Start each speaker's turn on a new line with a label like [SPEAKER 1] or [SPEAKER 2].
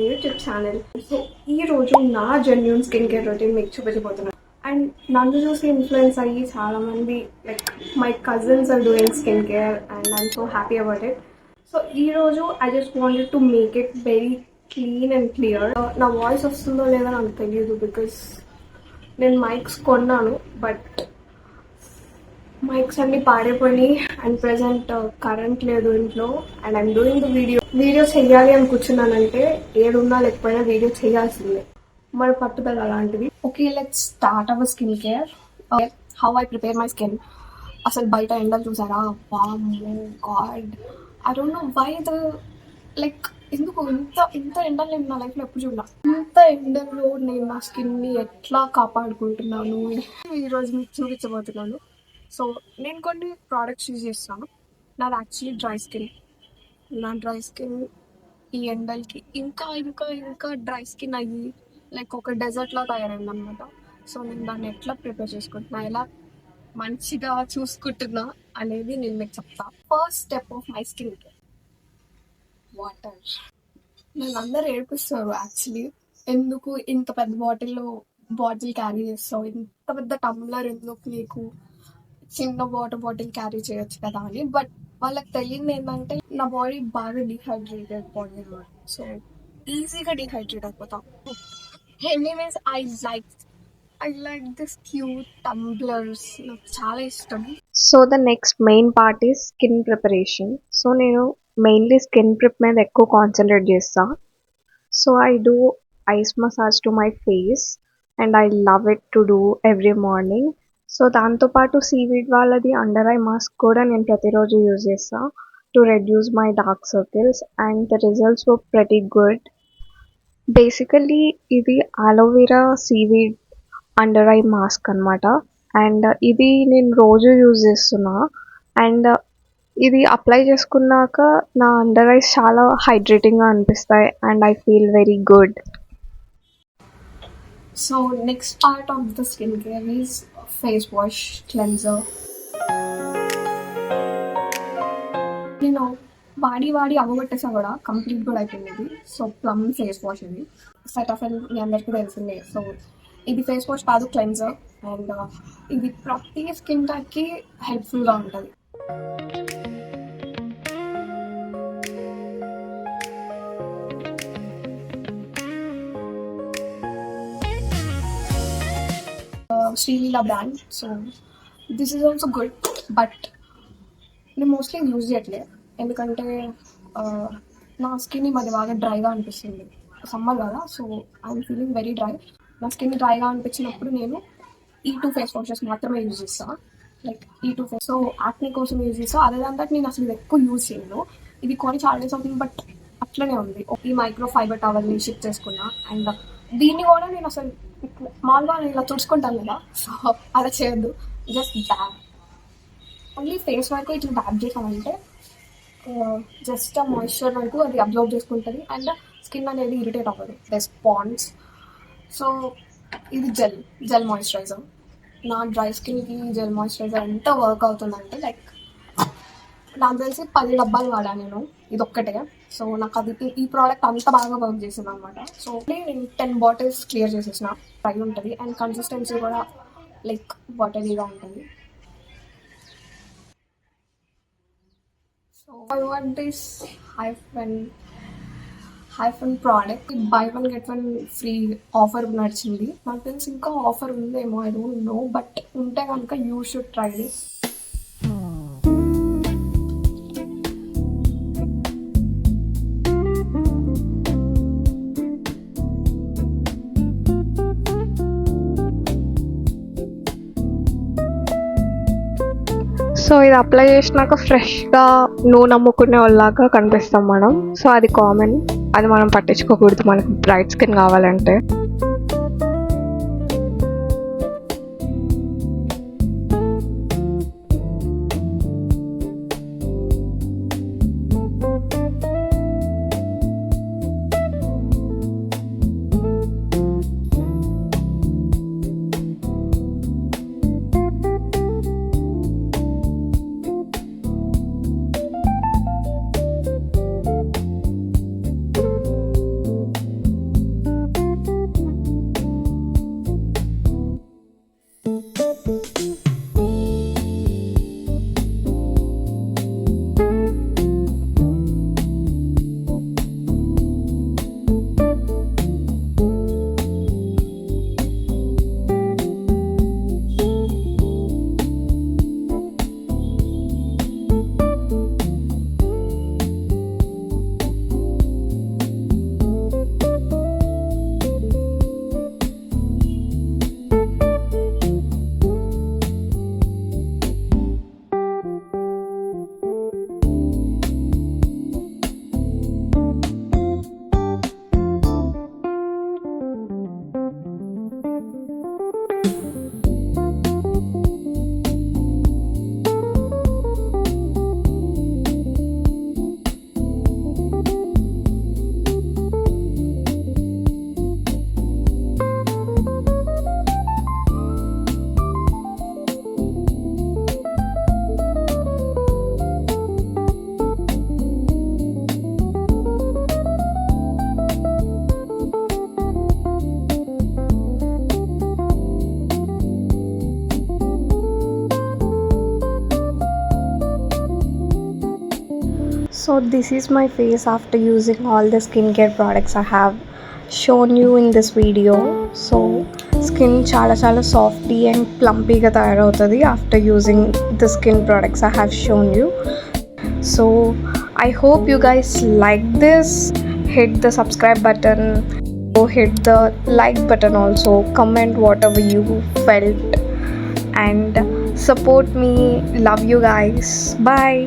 [SPEAKER 1] YouTube channel. So ఈ రోజు నా జెన్యూన్ స్కిన్ కేర్ రొటీన్ మీకు చూపించబోతున్నాను. అండ్ నన్ను చూసి ఇన్ఫ్లుయెన్స్ అయ్యి చాలామంది like my cousins are doing skin care and I'm so happy about it. So ఈరోజు I just wanted to make it very clean and clear. నా వాయిస్ వస్తుందో లేదో నాకు తెలియదు బికాస్ నేను మైక్స్ కొన్నాను, బట్ మైక్స్ అన్ని పాడైపోయినాయి అండ్ ప్రెసెంట్ కరెంట్ లేదు ఇంట్లో. And I'm doing the video చెయ్యాలి అని కూర్చున్నానంటే ఏడున్నా లేకపోయినా వీడియో చేయాల్సిందే, మన పట్టుదల అలాంటిది. Okay, let's start our skin care. How I prepare my skin. అసలు బయట ఎండలు చూసారా, వామ్మో God, I don't know why the like ఎందుకు ఇంత ఎండలు నేను నా లైఫ్లో ఎప్పుడు చూడలా. ఇంత ఎండలో నేను నా స్కిన్ని ఎట్లా కాపాడుకుంటున్నాను ఈరోజు మీకు చూపించబోతున్నాను. సో నేను కొన్ని ప్రోడక్ట్స్ యూజ్ చేస్తాను. నాది యాక్చువల్లీ డ్రై స్కిన్. నా డ్రై స్కిన్ ఈ ఎండలకి ఇంకా ఇంకా ఇంకా డ్రై స్కిన్ అయ్యి లైక్ ఒక డెజర్ట్లా తయారైంది అనమాట. సో నేను దాన్ని ఎట్లా ప్రిపేర్ చేసుకుంటున్నా, ఎలా మంచిగా చూసుకుంటున్నా అనేది నేను మీకు చెప్తా. First step of my skin care, water. నేను అందరు ఏడిపిస్తారు యాక్చువల్లీ, ఎందుకు ఇంత పెద్ద బాటిల్ క్యారీ చేస్తావు, ఇంత పెద్ద టమ్లర్ ఎందుకు నీకు, చిన్న వాటర్ బాటిల్ క్యారీ చేయొచ్చు కదా అని. బట్ వాళ్ళకి తెలియదు ఏంటంటే నా బాడీ బాగా డీహైడ్రేటెడ్ బాడీ అనమాట. సో ఈజీగా డీహైడ్రేట్ అయిపోతాం. Anyways I like this cute tumblers, నాకు చాలా ఇష్టం.
[SPEAKER 2] So the next main part is skin preparation. So నేను మెయిన్లీ స్కిన్ ప్రిప్ మీద ఎక్కువ కాన్సన్ట్రేట్ చేస్తా. So I do ice massage to my face and I love it to do every morning. So దాంతోపాటు seaweed వాళ్ళది under eye mask కూడా నేను ప్రతిరోజు use చేస్తా to reduce my dark circles and the results were pretty good. Basically ఇది aloe vera seaweed under eye mask అనమాట. And ఇది నేను రోజు యూజ్ చేస్తున్నా. అండ్ ఇది అప్లై చేసుకున్నాక నా అండర్ ఐస్ చాలా హైడ్రేటింగ్గా అనిపిస్తాయి and I feel very good.
[SPEAKER 1] So next part of the skin care is face wash, cleanser. నేను వాడి అవ్వగొట్టేసా కూడా, కంప్లీట్ కూడా అయిపోయింది ఇది. సో ప్లమ్ ఫేస్ వాష్ ఇది. సెటాఫిల్ మీ అందరికీ తెలిసిందే. సో ఇది ఫేస్ వాష్ కాదు, క్లెన్జర్. అండ్ ఇది ప్రతి స్కిన్ టైప్కి హెల్ప్ఫుల్గా ఉంటుంది. Sreeleela brand. So this is also good, but నేను మోస్ట్లీ యూజ్ చేయట్లేదు ఎందుకంటే నా స్కిన్ ఈ మధ్య బాగా డ్రైగా అనిపిస్తుంది. సమ్మర్ కదా, so I'm feeling very dry. నా స్కిన్ డ్రైగా అనిపించినప్పుడు నేను E2 ఫేస్ వాషెస్ మాత్రమే యూజ్ చేస్తాను. Like E2 face. So acne కోసం యూజ్ చేస్తాను. అదే దాంట్లో నేను అసలు ఇది ఎక్కువ యూజ్ చేయను. ఇది కొని చాలా డేస్ అవుతుంది, బట్ అట్లనే ఉంది. ఈ మైక్రో ఫైబర్ టవల్ని షిఫ్ట్ చేసుకున్నా. అండ్ దీన్ని కూడా నేను అసలు మామూలుగా నేను ఇలా తుడుచుకుంటాను కదా, సో అలా చేయొద్దు. జస్ట్ డ్యాబ్, ఓన్లీ ఫేస్ వరకు ఇట్లా డ్యాబ్ చేసామంటే జస్ట్ ఆ మాయిశ్చర్ వరకు అది అబ్జర్వ్ చేసుకుంటుంది అండ్ స్కిన్ అనేది ఇరిటేట్ అవ్వదు. రెస్పాన్స్. సో ఇది జెల్ మాయిశ్చరైజర్. నా డ్రై స్కిన్కి జెల్ మాయిశ్చరైజర్ ఎంత వర్క్ అవుతుందంటే లైక్ నాకు తెలిసి 10 డబ్బాలు వాడాను నేను, ఇది ఒక్కటే. సో నాకు అది ఈ ప్రోడక్ట్ అంత బాగా వర్క్ చేసింది అనమాట. సో నేను 10 బాటిల్స్ క్లియర్ చేసేసిన. ట్రై ఉంటుంది అండ్ కన్సిస్టెన్సీ కూడా లైక్ వాటరీగా ఉంటుంది. So I want this hyphen product. By 1 get 1 free offer నడిచింది. నాకు తెలిసి ఇంకా ఆఫర్ ఉందేమో, ఐ డోంట్ నో, బట్ ఉంటే కనుక you should try this.
[SPEAKER 2] So ఇది అప్లై చేసినాక ఫ్రెష్గా నూనె అమ్ముకునే వాళ్ళలాగా కనిపిస్తాం మనం. సో అది కామన్, అది మనం పట్టించుకోకూడదు మనకు బ్రైట్ స్కిన్ కావాలంటే. So this is my face after using all the skincare products I have shown you in this video. So skin చాలా సాఫ్టీ అండ్ ప్లంపీగా తయారవుతుంది after using the skin products I have shown you. So I hope you guys like this. Hit the subscribe button, hit the like button also, comment whatever you felt and support me. Love you guys. Bye.